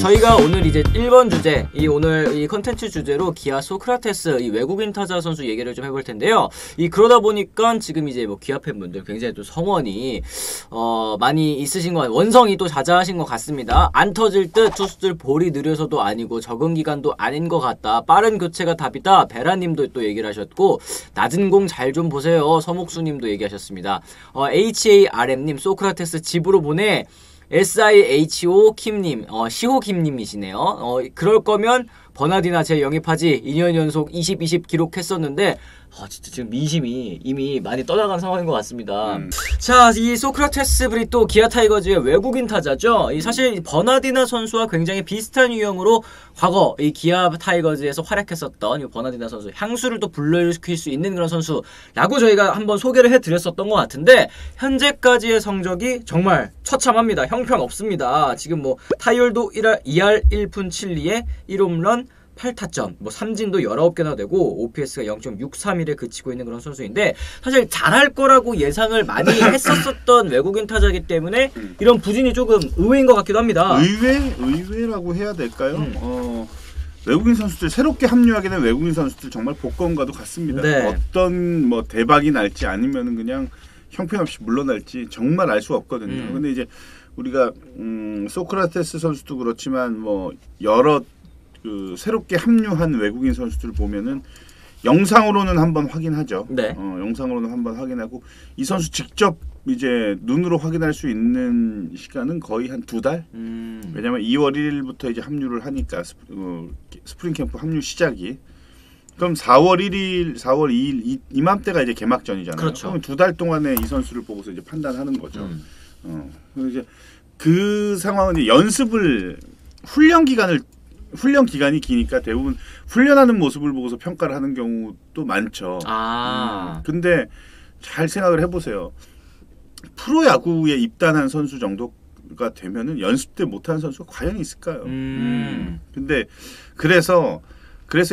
저희가 오늘 이제 1번 주제, 오늘 이 컨텐츠 주제로 기아 소크라테스 이 외국인 타자 선수 얘기를 좀 해볼 텐데요. 그러다 보니까 지금 이제 뭐 기아 팬분들 굉장히 또 성원이 많이 있으신 것 같아요. 원성이 또 자자하신 것 같습니다. 안 터질 듯 투수들 볼이 느려서도 아니고 적응 기간도 아닌 것 같다. 빠른 교체가 답이다. 베라님도 또 얘기를 하셨고, 낮은 공 잘 좀 보세요. 서목수님도 얘기하셨습니다. HARM님 소크라테스 집으로 보내. SIHO 킴님, 시호 킴님이시네요. 그럴 거면 버나디나 제 영입하지. 2년 연속 20 기록했었는데 진짜 지금 민심이 이미 많이 떠나간 상황인 것 같습니다. 자, 이 소크라테스 브리또 기아 타이거즈의 외국인 타자죠. 사실 버나디나 선수와 굉장히 비슷한 유형으로 과거 이 기아 타이거즈에서 활약했었던 이 버나디나 선수, 향수를 또 불러일으킬 수 있는 그런 선수라고 저희가 한번 소개를 해드렸었던 것 같은데, 현재까지의 성적이 정말 처참합니다. 형편없습니다. 지금 뭐 타율도 2할 1푼 7리에 1홈런 8타점, 뭐 삼진도 19개나 되고 OPS가 0.631에 그치고 있는 그런 선수인데, 사실 잘할 거라고 예상을 많이 했었던 외국인 타자이기 때문에 이런 부진이 조금 의외인 것 같기도 합니다. 의외라고 해야 될까요? 외국인 선수들, 새롭게 합류하게 된 외국인 선수들 정말 복권과도 같습니다. 네. 어떤 뭐 대박이 날지 아니면은 그냥 형편없이 물러날지 정말 알 수가 없거든요. 근데 이제 우리가 소크라테스 선수도 그렇지만 뭐 여러 새롭게 합류한 외국인 선수들 보면은 영상으로는 한번 확인하죠. 네. 영상으로는 한번 확인하고, 이 선수 직접 이제 눈으로 확인할 수 있는 시간은 거의 한 2달? 왜냐면 2월 1일부터 이제 합류를 하니까 스프링 캠프 합류 시작이. 그럼 4월 1일, 4월 2일 이맘때가 이제 개막전이잖아요. 그렇죠. 그럼 2달 동안에 이 선수를 보고서 이제 판단하는 거죠. 그래서 이제 그 상황은 이제 훈련 기간이 기니까 대부분 훈련하는 모습을 보고서 평가를 하는 경우도 많죠. 근데 잘 생각을 해보세요. 프로야구에 입단한 선수 정도가 되면은 연습 때 못하는 선수가 과연 있을까요? 근데 그래서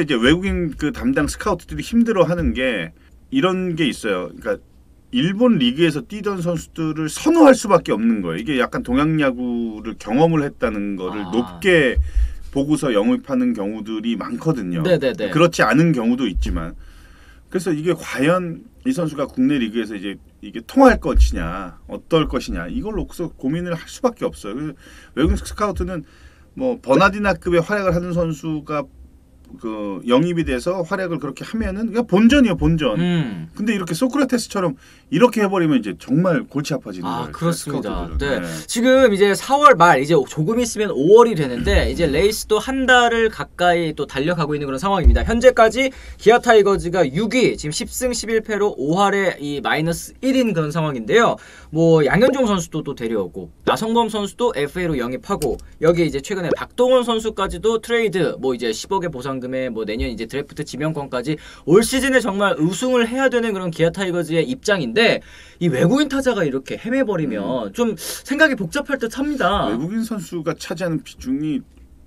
이제 외국인 그 담당 스카우트들이 힘들어하는 게 이런 게 있어요. 그러니까 일본 리그에서 뛰던 선수들을 선호할 수밖에 없는 거예요. 이게 약간 동양 야구를 경험을 했다는 거를 높게 보고서 영입하는 경우들이 많거든요. 네네네. 그렇지 않은 경우도 있지만, 그래서 이게 과연 이 선수가 국내 리그에서 이제 이게 통할 것이냐, 어떨 것이냐, 이걸 놓고서 고민을 할 수밖에 없어요. 외국인 스카우트는 뭐 버나디나급의 활약을 하는 선수가 그 영입이 돼서 활약을 그렇게 하면은 그냥 본전이에요, 본전. 근데 이렇게 소크라테스처럼 이렇게 해버리면 이제 정말 골치 아파지는 거예요. 그렇습니다. 네. 지금 이제 4월 말, 이제 조금 있으면 5월이 되는데 이제 레이스도 한 달을 가까이 또 달려가고 있는 그런 상황입니다. 현재까지 기아 타이거즈가 6위, 지금 10승 11패로 5할에 이 마이너스 1인 그런 상황인데요. 뭐 양현종 선수도 또 데려오고, 나성범 선수도 FA로 영입하고, 여기 이제 최근에 박동원 선수까지도 트레이드, 뭐 이제 10억의 보상금에 뭐 내년 이제 드래프트 지명권까지, 올 시즌에 정말 우승을 해야 되는 그런 기아 타이거즈의 입장인데, 이 외국인 타자가 이렇게 헤매버리면 좀 생각이 복잡할 듯 합니다. 외국인 선수가 차지하는 비중이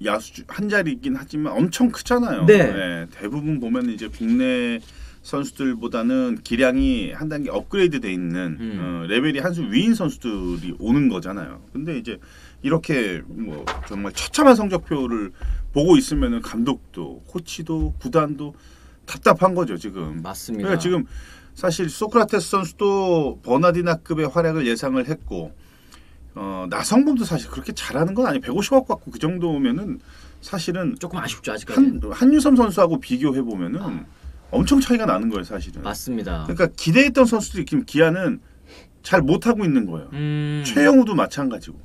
야수 한 자리이긴 하지만 엄청 크잖아요. 네. 대부분 보면 이제 국내 선수들보다는 기량이 한 단계 업그레이드 돼 있는 레벨이 한 수 위인 선수들이 오는 거잖아요. 근데 이제 이렇게 뭐 정말 처참한 성적표를 보고 있으면은 감독도, 코치도, 구단도 답답한 거죠, 지금. 맞습니다. 그러니까 지금 사실 소크라테스 선수도 버나디나급의 활약을 예상을 했고, 나성범도 사실 그렇게 잘하는 건 아니에요. 150억 받고 그 정도면은 사실은 조금 아쉽죠, 아직까지. 한유섬 선수하고 비교해 보면은 엄청 차이가 나는 거예요, 사실은. 맞습니다. 그러니까 기대했던 선수들이 지금 기아는 잘 못하고 있는 거예요. 최영우도 마찬가지고.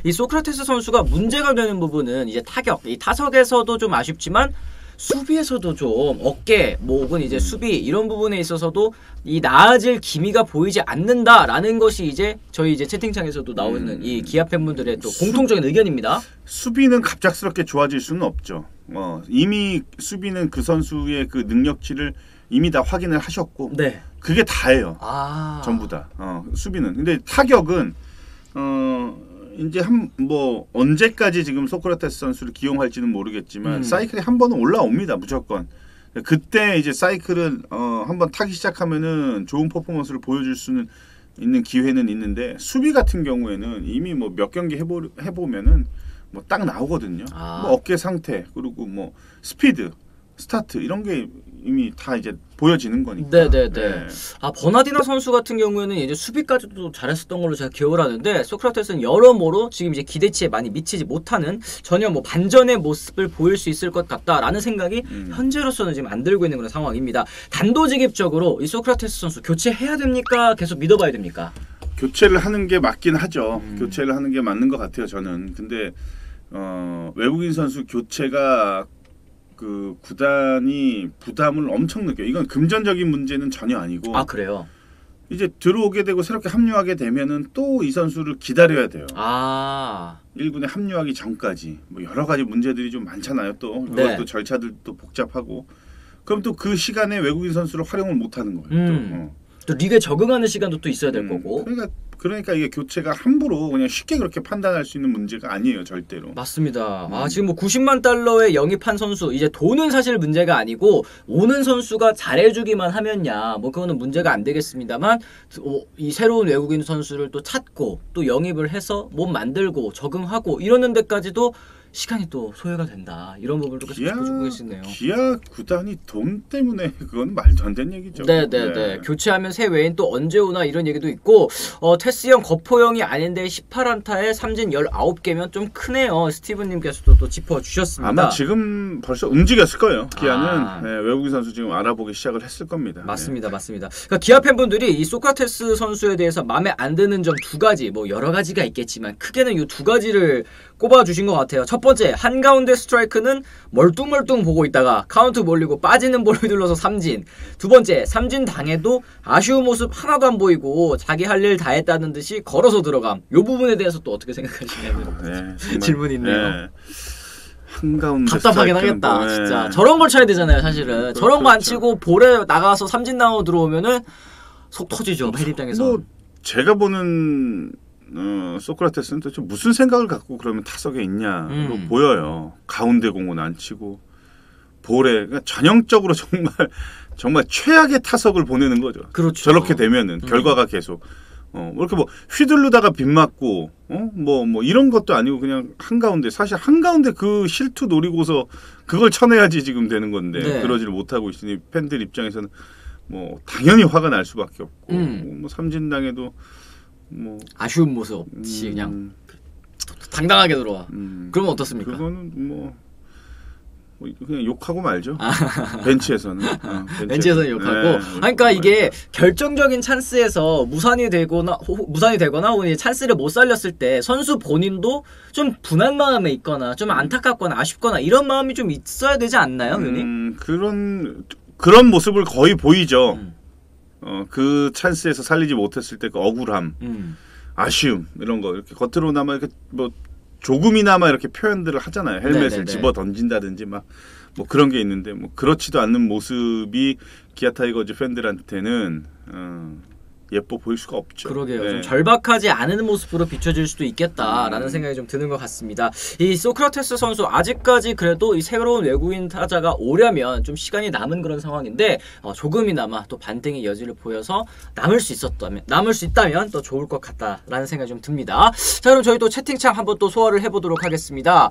이 소크라테스 선수가 문제가 되는 부분은 이제 타격, 이 타석에서도 좀 아쉽지만 수비에서도 좀 어깨, 뭐 혹은 이제 수비 이런 부분에 있어서도 이 나아질 기미가 보이지 않는다라는 것이 이제 저희 이제 채팅창에서도 나오는 이 기아 팬분들의 또 공통적인 의견입니다. 수비는 갑작스럽게 좋아질 수는 없죠. 이미 수비는 그 선수의 그 능력치를 이미 다 확인을 하셨고, 네. 그게 다예요. 전부 다. 수비는. 근데 타격은 이제 뭐 언제까지 지금 소크라테스 선수를 기용할지는 모르겠지만 사이클이 한 번은 올라옵니다, 무조건. 그때 이제 사이클은 한번 타기 시작하면은 좋은 퍼포먼스를 보여줄 수는 있는 기회는 있는데, 수비 같은 경우에는 이미 뭐 몇 경기 해보면은 뭐 딱 나오거든요. 뭐 어깨 상태 그리고 뭐 스피드, 스타트 이런 게 이미 다 이제 보여지는 거니까. 네네네. 네. 버나디나 선수 같은 경우에는 이제 수비까지도 잘했었던 걸로 제가 기억을 하는데 소크라테스는 여러모로 지금 이제 기대치에 많이 미치지 못하는 전혀 뭐 반전의 모습을 보일 수 있을 것 같다라는 생각이 현재로서는 지금 안 들고 있는 그런 상황입니다. 단도직입적으로 이 소크라테스 선수 교체해야 됩니까? 계속 믿어봐야 됩니까? 교체를 하는 게 맞긴 하죠. 교체를 하는 게 맞는 것 같아요, 저는. 근데 외국인 선수 교체가 그 구단이 부담을 엄청 느껴요. 이건 금전적인 문제는 전혀 아니고. 아, 그래요? 이제 들어오게 되고 새롭게 합류하게 되면은 또 이 선수를 기다려야 돼요. 1군에 합류하기 전까지 뭐 여러 가지 문제들이 좀 많잖아요. 또 그것도 절차들도 복잡하고. 그럼 또 그 시간에 외국인 선수를 활용을 못 하는 거예요. 또 리그에 적응하는 시간도 또 있어야 될 거고. 그러니까 이게 교체가 함부로 그냥 쉽게 그렇게 판단할 수 있는 문제가 아니에요, 절대로. 맞습니다. 지금 뭐 90만 달러에 영입한 선수, 이제 돈은 사실 문제가 아니고 오는 선수가 잘해주기만 하면야 뭐 그거는 문제가 안 되겠습니다만 이 새로운 외국인 선수를 또 찾고 또 영입을 해서 몸 만들고 적응하고 이러는 데까지도 시간이 또 소요가 된다. 이런 부분도 계속 짚어주고 계시네요. 기아 구단이 돈 때문에 그건 말도 안 되는 얘기죠. 네네네. 교체하면 새 외인 또 언제 오나 이런 얘기도 있고 테스형 거포형이 아닌데 18안타에 삼진 19개면 좀 크네요. 스티븐님께서도 또 짚어주셨습니다. 아마 지금 벌써 움직였을 거예요. 기아는 외국인 선수 지금 알아보기 시작을 했을 겁니다. 맞습니다. 맞습니다. 그러니까 기아 팬분들이 이 소크라테스 선수에 대해서 마음에 안 드는 점 두 가지, 뭐 여러 가지가 있겠지만 크게는 이 두 가지를 꼽아주신 것 같아요. 첫 번째, 한가운데 스트라이크는 멀뚱멀뚱 보고 있다가 카운트 몰리고 빠지는 볼을 눌러서 삼진. 두 번째, 삼진 당해도 아쉬운 모습 하나도 안 보이고 자기 할 일 다 했다는 듯이 걸어서 들어감. 이 부분에 대해서 또 어떻게 생각하시냐면 질문이 있네요. 한가운데 답답하긴 하겠다. 진짜 저런 걸 쳐야 되잖아요. 사실은 저런 거 안 치고 볼에 나가서 삼진 나고 들어오면은 속 터지죠. 팬 입장에서. 뭐 제가 보는 소크라테스는 도대체 무슨 생각을 갖고 그러면 타석에 있냐로 보여요. 가운데 공은 안 치고 볼에 그러니까 전형적으로 정말 최악의 타석을 보내는 거죠. 그렇죠. 저렇게 되면은 결과가 계속 이렇게 뭐 휘둘르다가 빗 맞고 뭐 이런 것도 아니고 그냥 한가운데, 사실 한가운데 그 실투 노리고서 그걸 쳐내야지 지금 되는 건데 그러지를 못하고 있으니 팬들 입장에서는 뭐 당연히 화가 날 수밖에 없고 뭐 삼진당해도 뭐 아쉬운 모습 없이 그냥 당당하게 들어와. 그러면 어떻습니까? 그거는 뭐 그냥 욕하고 말죠. 벤치에서는. 벤치에서는 욕하고. 그러니까 이게 결정적인 찬스에서 무산이 되거나 혹은 찬스를 못 살렸을 때 선수 본인도 좀 분한 마음에 있거나 좀 안타깝거나 아쉽거나 이런 마음이 좀 있어야 되지 않나요, 위원님? 그런 모습을 거의 보이죠. 그 찬스에서 살리지 못했을 때 그 억울함, 아쉬움 이런 거 이렇게 겉으로나마 이렇게 뭐 조금이나마 이렇게 표현들을 하잖아요. 헬멧을 집어 던진다든지 막 뭐 그런 게 있는데 뭐 그렇지도 않는 모습이 기아 타이거즈 팬들한테는 예뻐 보일 수가 없죠. 그러게요. 좀 절박하지 않은 모습으로 비춰질 수도 있겠다라는 생각이 좀 드는 것 같습니다. 이 소크라테스 선수 아직까지 그래도 이 새로운 외국인 타자가 오려면 좀 시간이 남은 그런 상황인데 조금이나마 또 반등의 여지를 보여서 남을 수 있다면 또 좋을 것 같다라는 생각이 좀 듭니다. 자, 그럼 저희 또 채팅창 한번 또 소화를 해보도록 하겠습니다.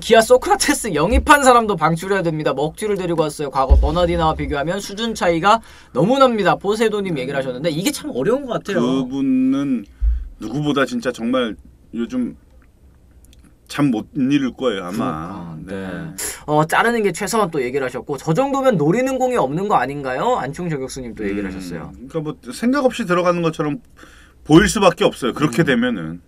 기아 소크라테스 영입한 사람도 방출해야 됩니다. 먹튀를 데리고 왔어요. 과거 버나디나와 비교하면 수준 차이가 너무 납니다. 보세도님 얘기를 하셨는데 이게 참 어려운 것 같아요. 그분은 누구보다 진짜 정말 요즘 잠 못 이룰 거예요 아마. 자르는 게 최소한 또 얘기를 하셨고 저 정도면 노리는 공이 없는 거 아닌가요? 안충 저격수님 또 얘기를 하셨어요. 그러니까 뭐 생각 없이 들어가는 것처럼 보일 수밖에 없어요. 그렇게 되면은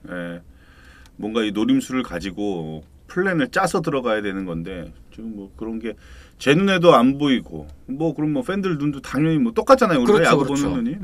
뭔가 이 노림수를 가지고 플랜을 짜서 들어가야 되는 건데 지금 뭐 그런 게 제 눈에도 안 보이고 뭐 그럼 뭐 팬들 눈도 당연히 뭐 똑같잖아요. 우리가 야구 보는 눈이.